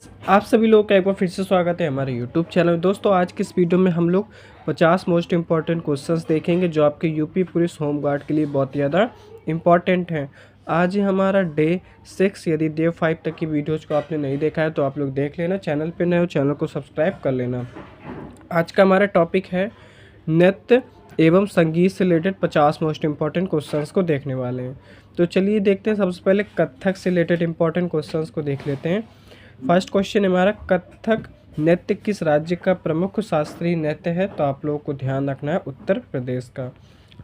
आप सभी लोगों का एक बार फिर से स्वागत है हमारे यूट्यूब चैनल में। दोस्तों आज की इस वीडियो में हम लोग 50 मोस्ट इम्पॉर्टेंट क्वेश्चंस देखेंगे जो आपके यूपी पुलिस होम गार्ड के लिए बहुत ज़्यादा इम्पॉर्टेंट हैं। आज ही हमारा डे 6। यदि डे 5 तक की वीडियोज़ को आपने नहीं देखा है तो आप लोग देख लेना। चैनल पर नए हो चैनल को सब्सक्राइब कर लेना। आज का हमारा टॉपिक है नृत्य एवं संगीत से रिलेटेड 50 मोस्ट इम्पॉर्टेंट क्वेश्चंस को देखने वाले हैं। तो चलिए देखते हैं। सबसे पहले कथक से रिलेटेड इम्पॉर्टेंट क्वेश्चंस को देख लेते हैं। फर्स्ट क्वेश्चन हमारा, कथक नृत्य किस राज्य का प्रमुख शास्त्रीय नृत्य है? तो आप लोगों को ध्यान रखना है उत्तर प्रदेश का।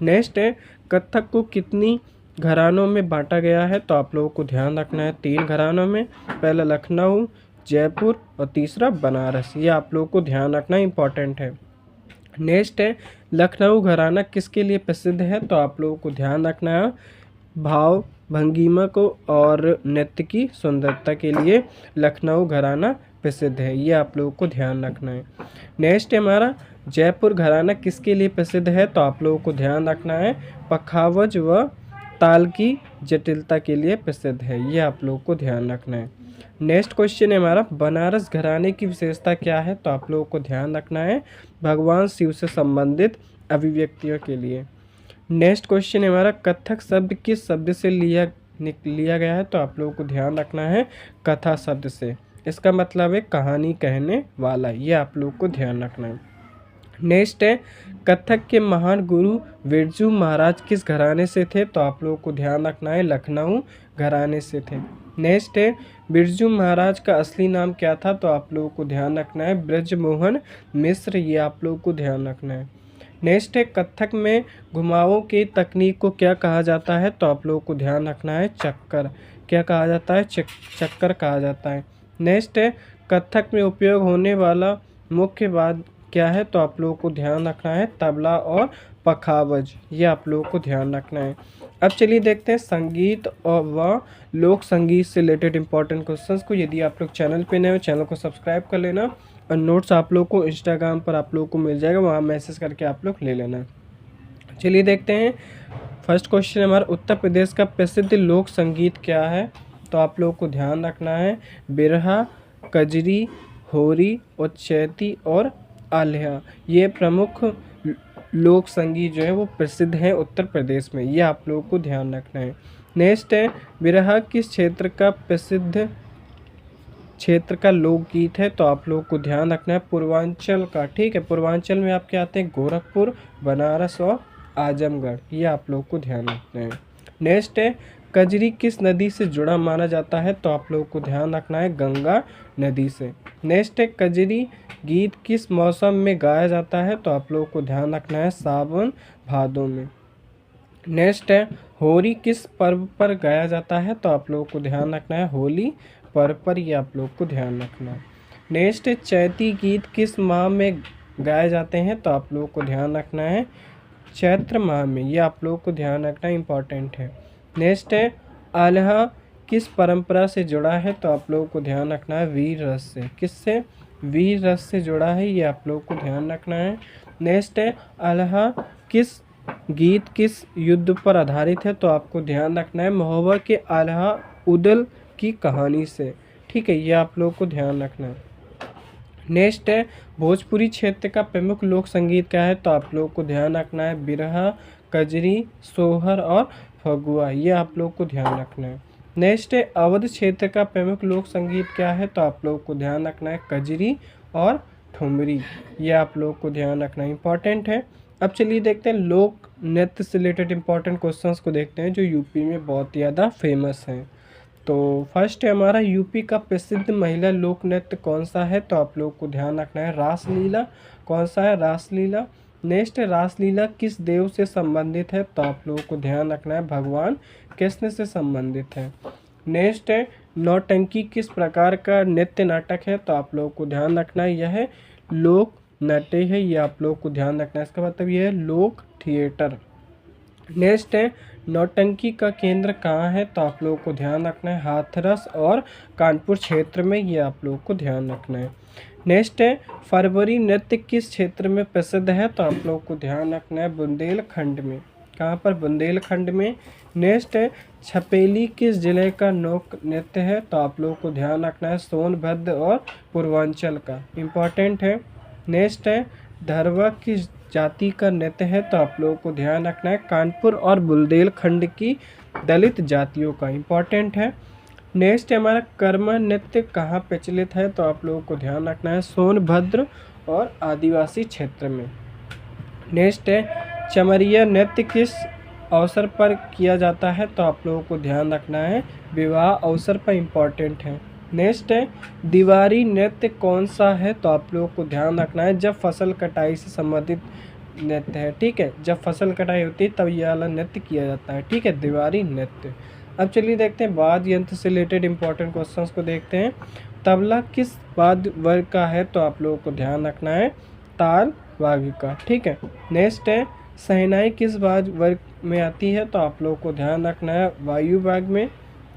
नेक्स्ट है, कथक को कितनी घरानों में बांटा गया है? तो आप लोगों को ध्यान रखना है 3 घरानों में। पहला लखनऊ, जयपुर और तीसरा बनारस। ये आप लोगों को ध्यान रखना इंपॉर्टेंट है। नेक्स्ट है, लखनऊ घराना किसके लिए प्रसिद्ध है? तो आप लोगों को ध्यान रखना है भाव भंगिमा को और नृत्य की सुंदरता के लिए लखनऊ घराना प्रसिद्ध है। ये आप लोगों को ध्यान रखना है। नेक्स्ट है हमारा, जयपुर घराना किसके लिए प्रसिद्ध है? तो आप लोगों को ध्यान रखना है पखावज व ताल की जटिलता के लिए प्रसिद्ध है। ये आप लोगों को ध्यान रखना है। नेक्स्ट क्वेश्चन है हमारा, बनारस घराने की विशेषता क्या है? तो आप लोगों को ध्यान रखना है भगवान शिव से संबंधित अभिव्यक्तियों के लिए। नेक्स्ट क्वेश्चन है हमारा, कथक शब्द किस शब्द से लिया गया है? तो आप लोगों को ध्यान रखना है कथा शब्द से। इसका मतलब है कहानी कहने वाला। ये आप लोगों को ध्यान रखना है। नेक्स्ट है, कथक के महान गुरु बिरजू महाराज किस घराने से थे? तो आप लोगों को ध्यान रखना है लखनऊ घराने से थे। नेक्स्ट है, बिरजू महाराज का असली नाम क्या था? तो आप लोगों को ध्यान रखना है ब्रजमोहन मिश्र। ये आप लोगों को ध्यान रखना है। नेक्स्ट है, कथक में घुमावों की तकनीक को क्या कहा जाता है? तो आप लोगों को ध्यान रखना है चक्कर। क्या कहा जाता है? चक्कर कहा जाता है। नेक्स्ट है, कथक में उपयोग होने वाला मुख्य वाद्य क्या है? तो आप लोगों को ध्यान रखना है तबला और पखावज। ये आप लोगों को ध्यान रखना है। अब चलिए देखते हैं संगीत और व लोक संगीत से रिलेटेड इंपॉर्टेंट क्वेश्चंस को। यदि आप लोग चैनल पे नए हो चैनल को सब्सक्राइब कर लेना और नोट्स आप लोग को इंस्टाग्राम पर आप लोगों को मिल जाएगा, वहाँ मैसेज करके आप लोग ले लेना। चलिए देखते हैं। फर्स्ट क्वेश्चन हमारा, उत्तर प्रदेश का प्रसिद्ध लोक संगीत क्या है? तो आप लोगों को ध्यान रखना है बिरहा, कजरी, होरी और चैती और आल्हा। ये प्रमुख लोक संगीत जो है वो प्रसिद्ध है उत्तर प्रदेश में। ये आप लोगों को ध्यान रखना है। नेक्स्ट है, बिरहा किस क्षेत्र का प्रसिद्ध क्षेत्र का लोकगीत है? तो आप लोगों को ध्यान रखना है पूर्वांचल का। ठीक है, पूर्वांचल में आपके आते हैं गोरखपुर, बनारस और आजमगढ़। ये आप लोगों को ध्यान रखना है। नेक्स्ट है, कजरी किस नदी से जुड़ा माना जाता है? तो आप लोगों को ध्यान रखना है गंगा नदी से। नेक्स्ट है, कजरी गीत किस मौसम में गाया जाता है? तो आप लोगों को ध्यान रखना है सावन भादों में। नेक्स्ट है, होरी किस पर्व पर गाया जाता है? तो आप लोगों को ध्यान रखना है होली पर्व पर। ये आप लोग को ध्यान रखना है। नेक्स्ट है, चैती गीत किस माह में गाए जाते हैं? तो आप लोगों को ध्यान रखना है चैत्र माह में। ये आप लोगों को ध्यान रखना इंपॉर्टेंट है। नेक्स्ट है, आल्हा किस परंपरा से जुड़ा है? तो आप लोगों को ध्यान रखना है वीर रस से। किससे? वीर रस से जुड़ा है। ये आप लोगों को ध्यान रखना है। नेक्स्ट है, आल्हा किस गीत किस युद्ध पर आधारित है? तो आपको ध्यान रखना है महोबा के आल्हा उदल की कहानी से। ठीक है, ये आप लोगों को ध्यान रखना है। नेक्स्ट है, भोजपुरी क्षेत्र का प्रमुख लोक संगीत क्या है? तो आप लोगों को ध्यान रखना है बिरहा, कजरी, सोहर और फगुआ। ये आप लोगों को ध्यान रखना है। नेक्स्ट है, अवध क्षेत्र का प्रमुख लोक संगीत क्या है? तो आप लोगों को ध्यान रखना है कजरी और ठुमरी। ये आप लोगों को ध्यान रखना इंपॉर्टेंट है। अब चलिए देखते हैं लोक नृत्य से रिलेटेड इंपॉर्टेंट क्वेश्चंस को देखते हैं जो यूपी में बहुत ज़्यादा फेमस हैं। तो फर्स्ट है हमारा, यूपी का प्रसिद्ध महिला लोक नृत्य कौन सा है? तो आप लोगों को ध्यान रखना है रासलीला। कौन सा है? रासलीला। नेक्स्ट है, रासलीला किस देव से संबंधित है? तो आप लोगों को ध्यान रखना है भगवान कृष्ण से संबंधित है। नेक्स्ट है, नौटंकी किस प्रकार का नृत्य नाटक है? तो आप लोगों को ध्यान रखना है यह लोक नाट्य है। ये आप लोगों को ध्यान रखना है। इसका मतलब यह है लोक थिएटर। नेक्स्ट है, नौटंकी का केंद्र कहाँ है? तो आप लोगों को ध्यान रखना है हाथरस और कानपुर क्षेत्र में। ये आप लोगों को ध्यान रखना है। नेक्स्ट है, फरवरी नृत्य किस क्षेत्र में प्रसिद्ध है? तो आप लोगों को ध्यान रखना है बुंदेलखंड में। कहाँ पर? बुंदेलखंड में। नेक्स्ट है छपेली किस जिले का लोक नृत्य है? तो आप लोगों को ध्यान रखना है सोनभद्र और पूर्वांचल का, इम्पॉर्टेंट है। नेक्स्ट है धरवा किस जाति का नृत्य है? तो आप लोगों को ध्यान रखना है कानपुर और बुंदेलखंड की दलित जातियों का, इम्पॉर्टेंट है। नेक्स्ट है हमारा कर्मा नृत्य कहाँ प्रचलित है? तो आप लोगों को ध्यान रखना है सोनभद्र और आदिवासी क्षेत्र में। नेक्स्ट है चमरिया नृत्य किस अवसर पर किया जाता है? तो आप लोगों को ध्यान रखना है विवाह अवसर पर, इम्पॉर्टेंट है। नेक्स्ट है दीवारी नृत्य कौन सा है? तो आप लोगों को ध्यान रखना है जब फसल कटाई से संबंधित नृत्य है, ठीक है। जब फसल कटाई होती है तब यह वाला नृत्य किया जाता है, ठीक है, दीवारी नृत्य। अब चलिए देखते हैं वाद्य यंत्र से रिलेटेड इंपॉर्टेंट क्वेश्चंस को देखते हैं। तबला किस वाद्य वर्ग का है? तो आप लोगों को ध्यान रखना है ताल वाद्य का, ठीक है। नेक्स्ट है शहनाई किस वाद्य वर्ग में आती है? तो आप लोगों को ध्यान रखना है वायु भाग में।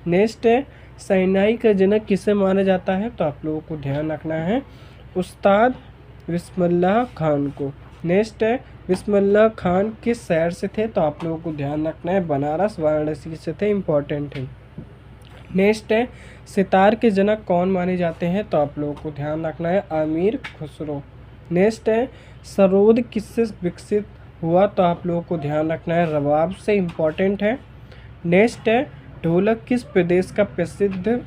नेक्स्ट है शहनाई का जनक किसे माना जाता है? तो आप लोगों को ध्यान रखना है उस्ताद बिस्मिल्लाह खान को। नेक्स्ट है बिस्मिल्लाह खान किस शहर से थे? तो आप लोगों को ध्यान रखना है बनारस वाराणसी से थे, इम्पॉर्टेंट है। नेक्स्ट है सितार के जनक कौन माने जाते हैं? तो आप लोगों को ध्यान रखना है अमीर खुसरो। नेक्स्ट है सरोद किससे विकसित हुआ? तो आप लोगों को ध्यान रखना है रबाब से, इम्पॉर्टेंट है। नेक्स्ट है ढोलक किस प्रदेश का प्रसिद्ध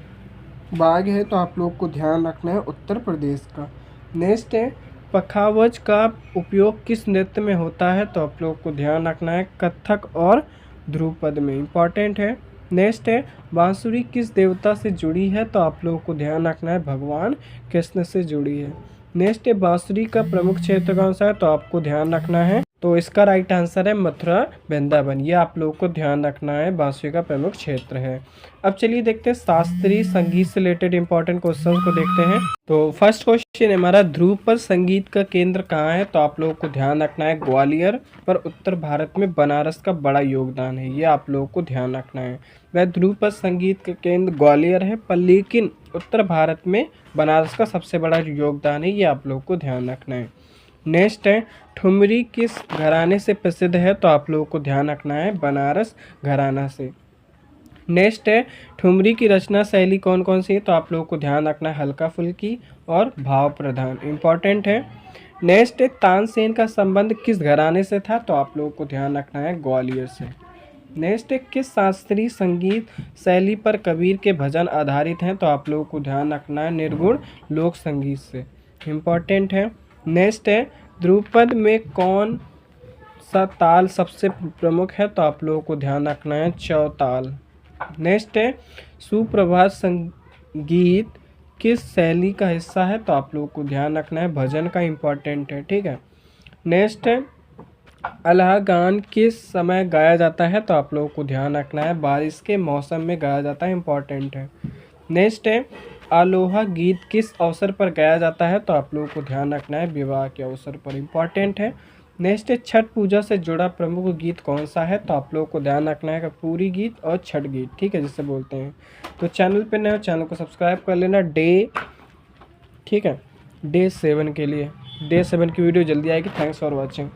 बाग है? तो आप लोगों को ध्यान रखना है उत्तर प्रदेश का। नेक्स्ट है पखावज का उपयोग किस नृत्य में होता है? तो आप लोगों को ध्यान रखना है कथक और ध्रुपद में, इम्पॉर्टेंट है। नेक्स्ट है बांसुरी किस देवता से जुड़ी है? तो आप लोगों को ध्यान रखना है भगवान कृष्ण से जुड़ी है। नेक्स्ट है बांसुरी का प्रमुख क्षेत्र कौन सा है? तो आपको ध्यान रखना है, तो इसका राइट आंसर है मथुरा वृंदावन। ये आप लोगों को ध्यान रखना है बांसुरी का प्रमुख क्षेत्र है। अब चलिए देखते हैं शास्त्रीय संगीत से रिलेटेड इंपॉर्टेंट क्वेश्चन को देखते हैं। तो फर्स्ट क्वेश्चन है हमारा ध्रुपद संगीत का केंद्र कहाँ है? तो आप लोगों को ध्यान रखना है ग्वालियर, पर उत्तर भारत में बनारस का बड़ा योगदान है, ये आप लोगों को ध्यान रखना है। वह ध्रुपद संगीत का केंद्र ग्वालियर है, पर लेकिन उत्तर भारत में बनारस का सबसे बड़ा योगदान है, ये आप लोगों को ध्यान रखना है। नेक्स्ट है ठुमरी किस घराने से प्रसिद्ध है? तो आप लोगों को ध्यान रखना है बनारस घराना से। नेक्स्ट है ठुमरी की रचना शैली कौन कौन सी है? तो आप लोगों को ध्यान रखना है हल्का फुल्की और भाव प्रधान, इम्पॉर्टेंट है। नेक्स्ट है तानसेन का संबंध किस घराने से था? तो आप लोगों को ध्यान रखना है ग्वालियर से। नेक्स्ट है किस शास्त्रीय संगीत शैली पर कबीर के भजन आधारित हैं? तो आप लोगों को ध्यान रखना है निर्गुण लोक संगीत से, इम्पॉर्टेंट है। नेक्स्ट है ध्रुपद में कौन सा ताल सबसे प्रमुख है? तो आप लोगों को ध्यान रखना है चौताल। नेक्स्ट है सुप्रभात संगीत किस शैली का हिस्सा है? तो आप लोगों को ध्यान रखना है भजन का, इम्पॉर्टेंट है, ठीक है। नेक्स्ट है अल्लाह गान किस समय गाया जाता है? तो आप लोगों को ध्यान रखना है बारिश के मौसम में गाया जाता है, इम्पॉर्टेंट है। नेक्स्ट है आलोहा गीत किस अवसर पर गाया जाता है? तो आप लोगों को ध्यान रखना है विवाह के अवसर पर, इम्पॉर्टेंट है। नेक्स्ट है छठ पूजा से जुड़ा प्रमुख गीत कौन सा है? तो आप लोगों को ध्यान रखना है पूरी गीत और छठ गीत, ठीक है, जिसे बोलते हैं। तो चैनल पे नए हो चैनल को सब्सक्राइब कर लेना ठीक है, डे 7 के लिए। डे 7 की वीडियो जल्दी आएगी। Thanks for watching.